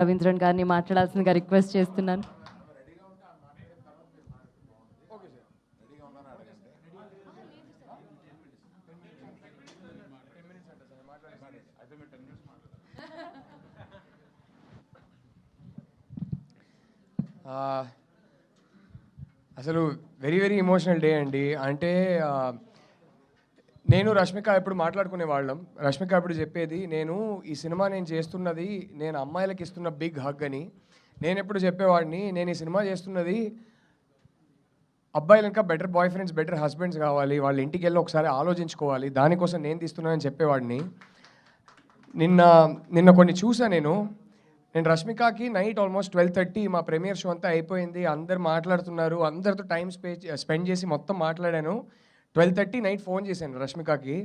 రవీంద్రన్ గారిని మాట్లాడాల్సిందిగా రిక్వెస్ట్ చేస్తున్నాను. అసలు వెరీ వెరీ ఎమోషనల్ డే అండి. అంటే నేను రష్మిక ఎప్పుడు మాట్లాడుకునే వాళ్ళం. రష్మిక ఎప్పుడు చెప్పేది, నేను ఈ సినిమా నేను చేస్తున్నది నేను అమ్మాయిలకి ఇస్తున్న బిగ్ హగ్ అని. నేను ఎప్పుడు చెప్పేవాడిని, నేను ఈ సినిమా చేస్తున్నది అబ్బాయిలు ఇంకా better boyfriends, better husbands కావాలి, వాళ్ళ ఇంటికి వెళ్ళి ఒకసారి ఆలోచించుకోవాలి, దానికోసం నేను తీస్తున్నానని చెప్పేవాడిని. నిన్న నిన్న కొన్ని చూసా నేను రష్మికకి నైట్ ఆల్మోస్ట్ 12:30 మా ప్రీమియర్ షో అంతా అయిపోయింది, అందరు మాట్లాడుతున్నారు, అందరితో టైం స్పెండ్ చేసి మొత్తం మాట్లాడాను. 12:30 నైట్ ఫోన్ చేశాను రష్మికకి.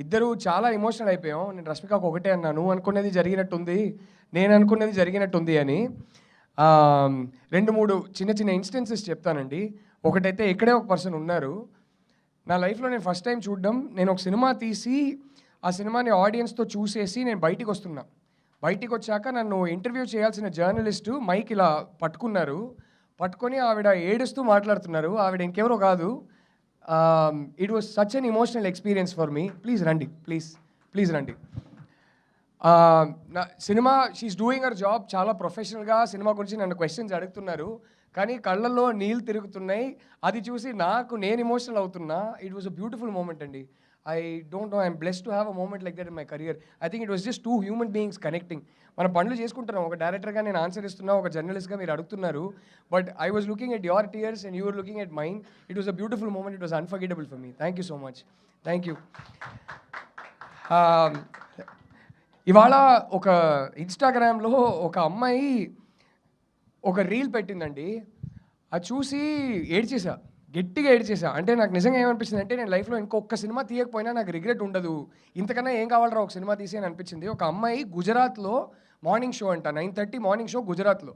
ఇద్దరు చాలా ఎమోషనల్ అయిపోయాం. నేను రష్మికకు ఒకటే అన్నా, నువ్వు అనుకున్నది జరిగినట్టుంది, నేను అనుకున్నది జరిగినట్టుంది అని. 2-3 చిన్న చిన్న ఇన్స్టెన్సెస్ చెప్తానండి. ఒకటైతే ఇక్కడే ఒక పర్సన్ ఉన్నారు, నా లైఫ్లో నేను ఫస్ట్ టైం చూడడం, నేను ఒక సినిమా తీసి ఆ సినిమాని ఆడియన్స్తో చూసేసి నేను బయటికి వస్తున్నా. బయటికి వచ్చాక నన్ను ఇంటర్వ్యూ చేయాల్సిన జర్నలిస్టు మైక్ ఇలా పట్టుకొని ఆవిడ ఏడుస్తూ మాట్లాడుతున్నారు. ఆవిడ ఇంకెవరో కాదు. It was such an emotional experience for me. Please రండి, ప్లీజ్ రండి. నా cinema she's doing her job చాలా ప్రొఫెషనల్గా. సినిమా గురించి నన్ను క్వశ్చన్స్ అడుగుతున్నారు, కానీ కళ్ళల్లో నీళ్ళు తిరుగుతున్నాయి. అది చూసి నేను ఎమోషనల్ అవుతున్నా. It was a beautiful moment అండి. I don't know, I'm blessed to have a moment like that in my career. I think it was just two human beings connecting. మనం పనులు చేసుకుంటున్నాం, ఒక డైరెక్టర్గా నేను ఆన్సర్ ఇస్తున్నా, ఒక జర్నలిస్ట్గా మీరు అడుగుతున్నారు. But I was looking at your tears and you were looking at mine. It was a beautiful moment. It was unforgettable for me. Thank you so much. Thank you. ఇవాళ ఒక ఇన్స్టాగ్రామ్లో ఒక అమ్మాయి ఒక రీల్ పెట్టిందండి. అది చూసి గట్టిగా ఏడ్చేసా. అంటే నాకు నిజంగా ఏమనిపించింది అంటే, నేను లైఫ్లో ఇంకొక సినిమా తీయకపోయినా నాకు రిగ్రెట్ ఉండదు, ఇంతకన్నా ఏం కావాలరా ఒక సినిమా తీసి అని అనిపించింది. ఒక అమ్మాయి గుజరాత్లో మార్నింగ్ షో అంట, 9:30 మార్నింగ్ షో గుజరాత్లో,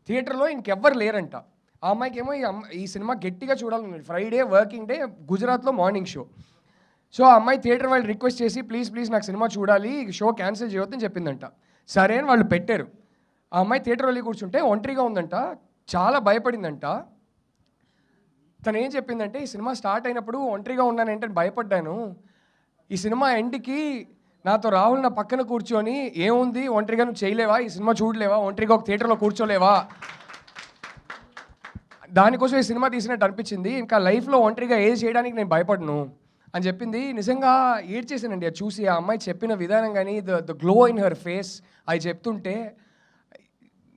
థియేటర్లో ఇంకెవ్వరు లేరంట. ఆ అమ్మాయికి ఏమో ఈ సినిమా గట్టిగా చూడాలన్నది. ఫ్రైడే వర్కింగ్ డే, గుజరాత్లో మార్నింగ్ షో. సో ఆ అమ్మాయి థియేటర్ వాళ్ళు రిక్వెస్ట్ చేసి, ప్లీజ్ నాకు సినిమా చూడాలి, షో క్యాన్సిల్ చేయొద్దని చెప్పిందంట. సరే అని వాళ్ళు పెట్టారు. ఆ అమ్మాయి థియేటర్ వెళ్ళి కూర్చుంటే ఒంటరిగా ఉందంట, చాలా భయపడిందంట. తను ఏం చెప్పిందంటే, ఈ సినిమా స్టార్ట్ అయినప్పుడు ఒంటరిగా ఉన్నానంటే భయపడ్డాను, ఈ సినిమా ఎండ్కి నాతో రాహుల్ నా పక్కన కూర్చొని, ఏముంది ఒంటరిగా నువ్వు చేయలేవా, ఈ సినిమా చూడలేవా, ఒంటరిగా ఒక థియేటర్లో కూర్చోలేవా, దానికోసం ఈ సినిమా తీసినట్టు అనిపించింది, ఇంకా లైఫ్లో ఒంటరిగా ఏది చేయడానికి నేను భయపడను అని చెప్పింది. నిజంగా ఏడ్చేసానండి అది చూసి. ఆ అమ్మాయి చెప్పిన విధానం కానీ, the glow in her face, అది చెప్తుంటే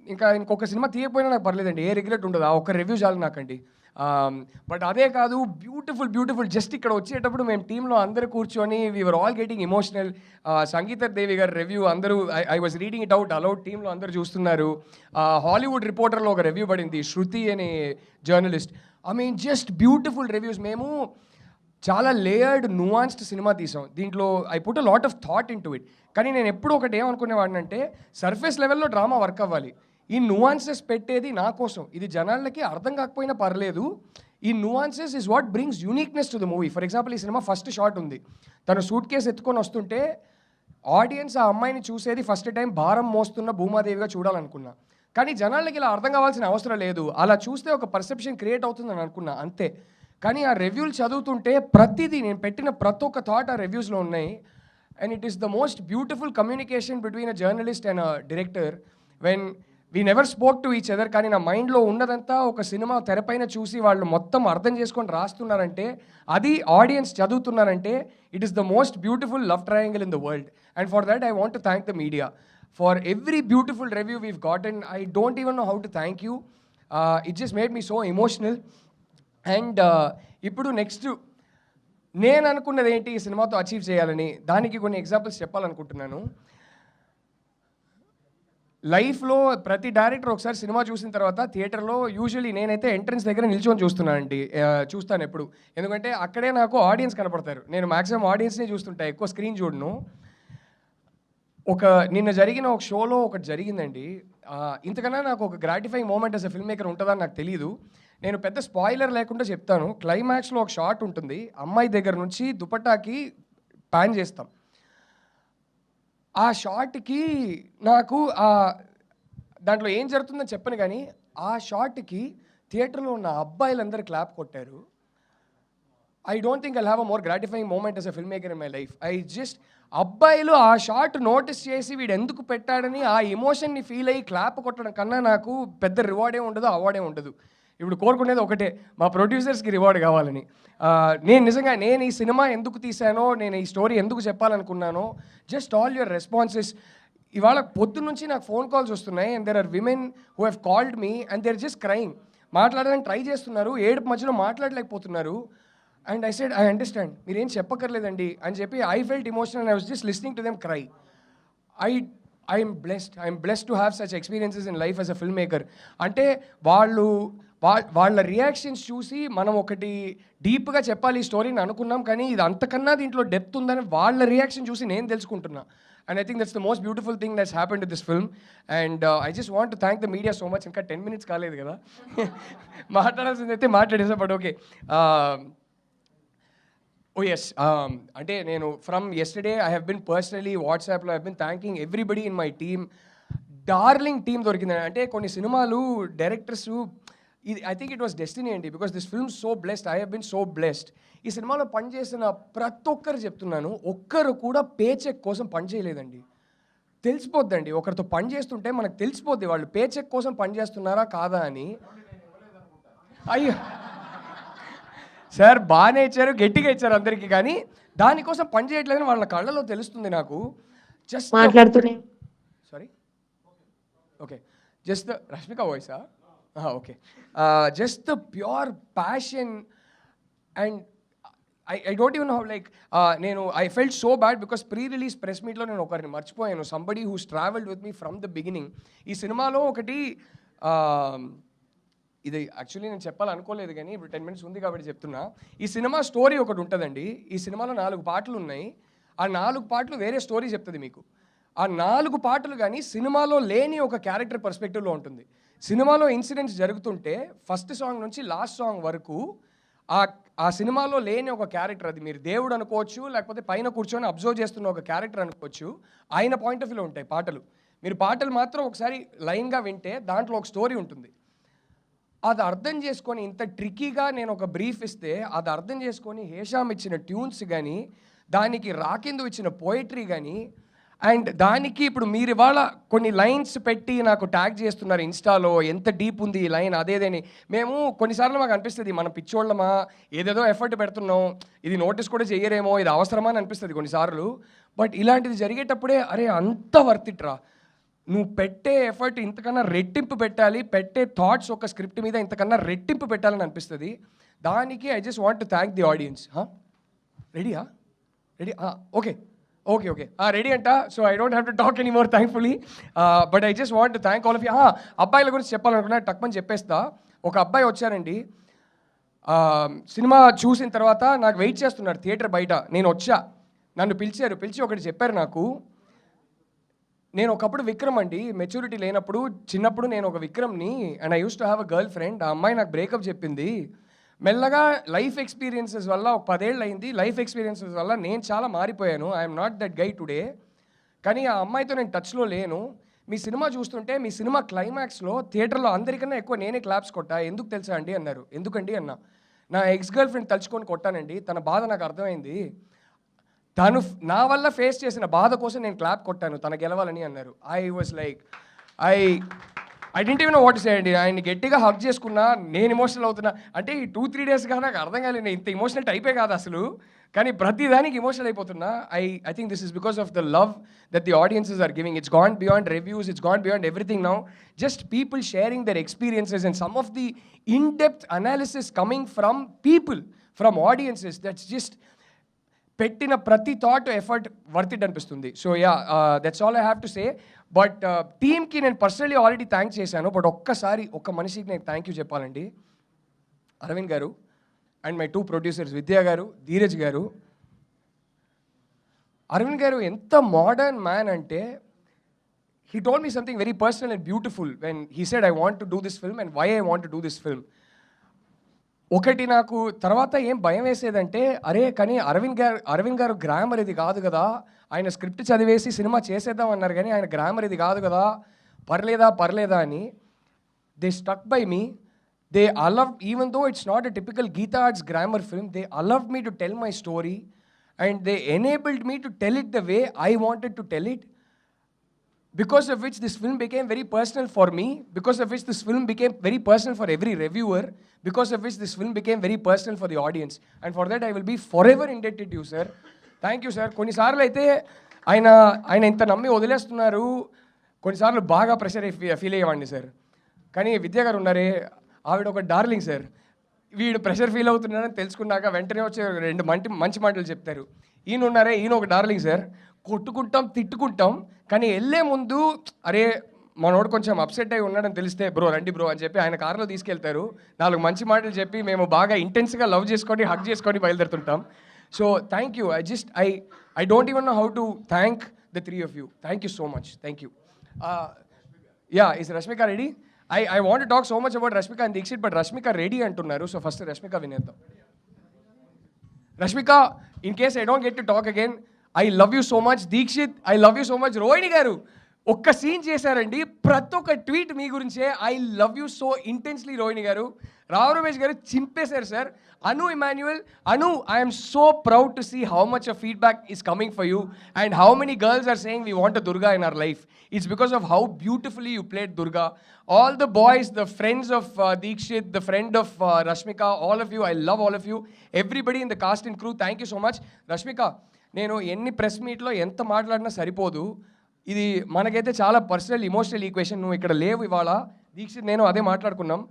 ఇంకొక సినిమా తీయకపోయినా నాకు పర్లేదండి, ఏ రిగ్రెట్ ఉండదు. ఆ ఒక్క రివ్యూ చాలు నాకండి. బట్ అదే కాదు, బ్యూటిఫుల్ జస్ట్ ఇక్కడ వచ్చేటప్పుడు మేము టీంలో అందరూ కూర్చొని వీఆర్ ఆల్ గెటింగ్ ఎమోషనల్. సంగీత దేవి గారి రివ్యూ అందరూ, I was reading it out allowed, టీంలో అందరూ చూస్తున్నారు. హాలీవుడ్ రిపోర్టర్లో ఒక రివ్యూ పడింది, శృతి అనే journalist. I mean just beautiful reviews. మేము చాలా లేయర్డ్ నువాన్స్డ్ సినిమా తీసాం, దీంట్లో I put a lot of thought in to it. కానీ నేను ఎప్పుడు ఒకటి ఏమనుకునేవాడిని అంటే, సర్ఫేస్ లెవెల్లో డ్రామా వర్క్ అవ్వాలి, ఈ నువాన్సెస్ పెట్టేది నా కోసం, ఇది జనాలకి అర్థం కాకపోయినా పర్లేదు, ఈ nuances is what brings uniqueness to the movie. For example, ఈ సినిమా ఫస్ట్ షాట్ ఉంది, తను సూట్ కేసు ఎత్తుకొని వస్తుంటే ఆడియన్స్ ఆ అమ్మాయిని చూసేది ఫస్ట్ టైం భారం మోస్తున్న భూమాదేవిగా చూడాలనుకున్నా. కానీ జనాలకి ఇలా అర్థం కావాల్సిన అవసరం లేదు, అలా చూస్తే ఒక పర్సెప్షన్ క్రియేట్ అవుతుందని అనుకున్నా, అంతే. కానీ ఆ రివ్యూలు చదువుతుంటే ప్రతిదీ, నేను పెట్టిన ప్రతి ఒక్క థాట్ ఆ రివ్యూస్లో ఉన్నాయి. And it is the most beautiful communication between a journalist and a director when we never spoke to each other. కానీ నా మైండ్లో ఉన్నదంతా ఒక సినిమా తెరపైన చూసి వాళ్ళు మొత్తం అర్థం చేసుకొని రాస్తున్నారంటే, అది ఆడియన్స్ చదువుతున్నారంటే, it is the most beautiful love triangle in the world. And for that I want to thank the media for every beautiful review we've gotten. I don't even know how to thank you. It just made me so emotional. And ఇప్పుడు next నేను అనుకున్నది ఏంటి ఈ సినిమాతో achieve చేయాలని, దానికి కొన్ని examples చెప్పాలనుకుంటున్నాను. లైఫ్లో ప్రతి డైరెక్టర్ ఒకసారి సినిమా చూసిన తర్వాత థియేటర్లో యూజువల్లీ నేనైతే ఎంట్రన్స్ దగ్గర నిల్చొని చూస్తాను ఎప్పుడు, ఎందుకంటే అక్కడే నాకు ఆడియన్స్ కనపడతారు. నేను మ్యాక్సిమం ఆడియన్స్నే చూస్తుంటా, ఎక్కువ స్క్రీన్ చూడను. నిన్న జరిగిన ఒక షోలో ఒకటి జరిగిందండి, ఇంతకన్నా నాకు ఒక gratifying moment as a film maker ఉంటుందని నాకు తెలీదు. నేను పెద్ద స్పాయిలర్ లేకుండా చెప్తాను. క్లైమాక్స్లో ఒక షాట్ ఉంటుంది, అమ్మాయి దగ్గర నుంచి దుపట్టాకి ప్యాన్ చేస్తాం. ఆ షాట్కి నాకు దాంట్లో ఏం జరుగుతుందో చెప్పను కానీ ఆ షాట్కి థియేటర్లో ఉన్న అబ్బాయిలందరూ క్లాప్ కొట్టారు. I don't think I'll have a more gratifying moment as a film maker in my life. అబ్బాయిలు ఆ షాట్ నోటీస్ చేసి వీడు ఎందుకు పెట్టాడని ఆ ఎమోషన్ని ఫీల్ అయ్యి క్లాప్ కొట్టడం కన్నా నాకు పెద్ద రివార్డే ఉండదు, అవార్డే ఉండదు. ఇప్పుడు కోరుకునేది ఒకటే, మా ప్రొడ్యూసర్స్కి రివార్డ్ కావాలని. నేను ఈ సినిమా ఎందుకు తీశానో, నేను ఈ స్టోరీ ఎందుకు చెప్పాలనుకున్నానో, జస్ట్ ఆల్ యువర్ రెస్పాన్సెస్. ఇవాళ పొద్దున్న నుంచి నాకు ఫోన్ కాల్స్ వస్తున్నాయి and there are women who have called me and they are just crying. మాట్లాడడానికి ట్రై చేస్తున్నారు, ఏడుపు మధ్యలో మాట్లాడలేకపోతున్నారు. And I said I understand, మీరేం చెప్పక్కర్లేదండి అని చెప్పి I felt emotional and I was just listening to them cry. I'm blessed to have such experiences in life as a film maker. అంటే వాళ్ళ రియాక్షన్స్ చూసి మనం ఒకటి డీప్గా చెప్పాలి ఈ స్టోరీని అనుకున్నాం, కానీ ఇది అంతకన్నా దీంట్లో డెప్త్ ఉందని వాళ్ళ రియాక్షన్ చూసి నేను తెలుసుకుంటున్నా. And I think that's the most beautiful thing that's happened to this film. And I just want to thank the media so much. ఇంకా 10 minutes కాలేదు కదా, మాట్లాడాల్సింది అయితే మాట్లాడేసా. బట్ ఓకే, ఓ ఎస్, అంటే నేను from yesterday I have been personally వాట్సాప్లో I have been thanking everybody in my team. Darling team దొరికింది. అంటే కొన్ని సినిమాలు డైరెక్టర్స్, ఇది I think it was destiny అండి, because this film so blessed. I have been so blessed. ఈ సినిమాలో పనిచేసిన ప్రతి ఒక్కరు చెప్తున్నాను, ఒక్కరు కూడా పే చెక్ కోసం పనిచేయలేదండి. తెలిసిపోద్దండి, ఒకరితో పని చేస్తుంటే మనకు తెలిసిపోద్ది వాళ్ళు పే చెక్ కోసం పనిచేస్తున్నారా కాదా అని. అయ్యో సార్, బాగానే ఇచ్చారు, గట్టిగా ఇచ్చారు అందరికీ, కానీ దానికోసం పని చేయట్లేదని వాళ్ళ కళ్ళలో తెలుస్తుంది నాకు. జస్ట్ మాట్లాడుతూనే sorry, okay, just the Rashmika వాయిసా, okay, just the pure passion. And I don't even how like, నేను I felt so bad because pre release press మీట్లో నేను ఒకరిని మర్చిపోయాను, somebody who's travelled with me from the beginning. ఈ సినిమాలో ఒకటి, ఇది యాక్చువల్లీ నేను చెప్పాలనుకోలేదు కానీ ఇప్పుడు 10 minutes ఉంది కాబట్టి చెప్తున్నా. ఈ సినిమా స్టోరీ ఒకటి ఉంటుందండి. ఈ సినిమాలో 4 పాటలు ఉన్నాయి. ఆ 4 పాటలు వేరే స్టోరీ చెప్తుంది మీకు. ఆ 4 పాటలు కానీ సినిమాలో లేని ఒక క్యారెక్టర్ పర్స్పెక్టివ్లో ఉంటుంది. సినిమాలో ఇన్సిడెంట్స్ జరుగుతుంటే ఫస్ట్ సాంగ్ నుంచి లాస్ట్ సాంగ్ వరకు ఆ సినిమాలో లేని ఒక క్యారెక్టర్, అది మీరు దేవుడు అనుకోవచ్చు, లేకపోతే పైన కూర్చొని అబ్జర్వ్ చేస్తున్న ఒక క్యారెక్టర్ అనుకోవచ్చు, ఆయన పాయింట్ ఆఫ్ వ్యూలో ఉంటాయి పాటలు. మీరు పాటలు మాత్రం ఒకసారి లైన్గా వింటే దాంట్లో ఒక స్టోరీ ఉంటుంది. అది అర్థం చేసుకొని, ఇంత ట్రిక్కీగా నేను ఒక బ్రీఫ్ ఇస్తే అది అర్థం చేసుకొని హేషామ్ ఇచ్చిన ట్యూన్స్ కానీ, దానికి రాకిందు ఇచ్చిన పోయిటరీ కానీ, అండ్ దానికి ఇప్పుడు మీరు ఇవాళ కొన్ని లైన్స్ పెట్టి నాకు ట్యాగ్ చేస్తున్నారు ఇన్స్టాలో, ఎంత డీప్ ఉంది ఈ లైన్ అదేదని. మేము కొన్నిసార్లు మాకు అనిపిస్తుంది మనం పిచ్చోళ్ళమా, ఏదేదో ఎఫర్ట్ పెడుతున్నాం, ఇది నోటీస్ కూడా చెయ్యరేమో, ఇది అవసరమా అని అనిపిస్తుంది కొన్నిసార్లు. బట్ ఇలాంటిది జరిగేటప్పుడే అరే అంత వర్త్ ఇట్ రా, నువ్వు పెట్టే ఎఫర్ట్ ఇంతకన్నా రెట్టింపు పెట్టాలి, పెట్టే థాట్స్ ఒక స్క్రిప్ట్ మీద ఇంతకన్నా రెట్టింపు పెట్టాలని అనిపిస్తుంది. దానికి I just want to thank the audience. రెడీయా? Ready? Okay okay okay, ready అంట. So I don't have to talk any more thankfully, but I just want to thank all of you. అబ్బాయిల గురించి చెప్పాలనుకున్నా, టక్మని చెప్పేస్తా. ఒక అబ్బాయి వచ్చారండి, సినిమా చూసిన తర్వాత నాకు వెయిట్ చేస్తున్నారు థియేటర్ బయట. నేను వచ్చా, నన్ను పిలిచి ఒకటి చెప్పారు నాకు. నేను ఒకప్పుడు విక్రమ్ అండి, మెచ్యూరిటీ లేనప్పుడు చిన్నప్పుడు నేను ఒక విక్రమ్ని, and I use to have a girlfriend. ఆ అమ్మాయి నాకు బ్రేకప్ చెప్పింది. మెల్లగా లైఫ్ ఎక్స్పీరియన్సెస్ వల్ల, ఒక 10 ఏళ్ళు అయింది, లైఫ్ ఎక్స్పీరియన్సెస్ వల్ల నేను చాలా మారిపోయాను. I'm not that guy today. కానీ ఆ అమ్మాయితో నేను టచ్లో లేను. మీ సినిమా చూస్తుంటే మీ సినిమా క్లైమాక్స్లో థియేటర్లో అందరికన్నా ఎక్కువ నేనే క్లాప్స్ కొట్టా. ఎందుకు తెలుసా అండి అన్నారు. ఎందుకండి అన్నా. నా ఎక్స్ గర్ల్ ఫ్రెండ్ తలుచుకొని కొట్టానండి, తన బాధ నాకు అర్థమైంది, తను నా వల్ల ఫేస్ చేసిన బాధ కోసం నేను క్లాప్ కొట్టాను, తన గెలవాలని అన్నారు. I was like I didn't even know what to say అండి. ఆయన్ని గట్టిగా హగ్ చేసుకున్నా, నేను ఎమోషనల్ అవుతున్నా. అంటే ఈ 2-3 డేస్గా నాకు అర్థం కాలేదు, నేను ఇంత ఎమోషనల్ టైపే కాదు అసలు, కానీ ప్రతిదానికి ఎమోషనల్ అయిపోతున్నా. I think this is because of the love that the audiences are giving. It's gone beyond reviews, it's gone beyond everything now. Just people sharing their experiences and some of the in depth analysis coming from people, from audiences. That's just పెట్టిన ప్రతి thought effort worth it అనిపిస్తుంది. So yeah, that's all I have to say. But టీమ్కి నేను personally already thank చేశాను, but ఒక్కసారి ఒక్క మనిషికి నేను థ్యాంక్ యూ చెప్పాలండి. అరవింద్ గారు అండ్ మై 2 ప్రొడ్యూసర్స్, విద్యా గారు, ధీరజ్ గారు. అరవింద్ గారు ఎంత మోడర్న్ మ్యాన్ అంటే, he told me something very personal and beautiful when he said I want to do this film and why I want to do this film. ఒకటి నాకు తర్వాత ఏం భయం వేసేదంటే, అరే కానీ అరవింద్ గారు గ్రామర్ ఇది కాదు కదా, ఆయన స్క్రిప్ట్ చదివేసి సినిమా చేసేద్దాం అన్నారు కానీ ఆయన గ్రామర్ ఇది కాదు కదా, పర్లేదా అని they stuck by me. They allowed, even though it's not a typical Geeta Arts grammar film, they allowed me to tell my story and they enabled me to tell it the way I wanted to tell it. Because of which this film became very personal for me, because of which this film became very personal for every reviewer, because of which this film became very personal for the audience. And for that I will be forever indebted to you, sir. Thank you, sir. కొన్నిసార్లు అయితే ఆయన ఇంత నమ్మి వదిలేస్తున్నారు, కొన్నిసార్లు బాగా pressure feel అయ్యేవాడిని sir. కానీ విద్యా గారు ఉన్నారే, ఆవిడ ఒక డార్లింగ్ సార్. వీడు ప్రెషర్ ఫీల్ అవుతున్నారని తెలుసుకున్నాక వెంటనే వచ్చి రెండు మంచి మాటలు చెప్తారు. ఈయన ఉన్నారే, ఈయన ఒక డార్లింగ్ సార్. కొట్టుకుంటాం, తిట్టుకుంటాం, కానీ వెళ్ళే ముందు అరే మనోడు కొంచెం అప్సెట్ అయి ఉన్నాడని తెలిస్తే బ్రో రండి బ్రో అని చెప్పి ఆయన కార్లో తీసుకెళ్తారు. 4 మంచి మాటలు చెప్పి మేము బాగా ఇంటెన్స్గా లవ్ చేసుకొని హగ్ చేసుకొని బయలుదేరుతుంటాం. So thank you. I don't even know how to thank the 3 of you. Thank you so much. Thank you. Is Rashmika ready? I want to talk so much about Rashmika and Deekshit, but Rashmika ready antunnaru. So first Rashmika vineddam. Rashmika, in case I don't get to talk again, I love you so much. Deekshit, I love you so much. Rohini garu ఒక్క scene చేశారండి, ప్రతి ఒక్క tweet మీ గురించే. I love you so intensely Rohini garu. Rao Ramesh garu చింపేశారు sir. Anu Emmanuel, Anu, I'm so proud to see how much of feedback is coming for you and how many girls are saying we want a Durga in our life. It's because of how beautifully you played Durga. All the boys, the friends of Deekshit, the friend of Rashmika, all of you, I love all of you. Everybody in the cast and crew, thank you so much. Rashmika, నేను ఎన్ని press మీట్లో ఎంత మాట్లాడినా సరిపోదు. ఇది మనకైతే చాలా personal emotional equation. నువ్వు ఇక్కడ లేవు ఇవాళ. దీక్షిత్ నేను అదే మాట్లాడుకున్నాం.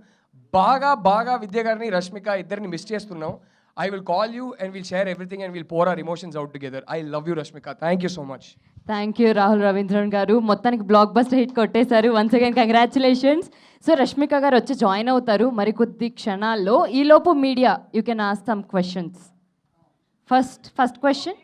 బాగా విద్య గారిని, రష్మిక ఇద్దరిని మిస్ చేస్తున్నాం. I will call you and we'll share everything and we'll pour our emotions out together. I love you, Rashmika. Thank you so much. Thank you Rahul Ravindran గారు. మొత్తానికి బ్లాక్ బస్టర్ హిట్ కొట్టేశారు. Once again congratulations. So Rashmika గారు వచ్చి join అవుతారు మరికొద్ది క్షణాల్లో. ఈలోపు media you can ask some questions. First question.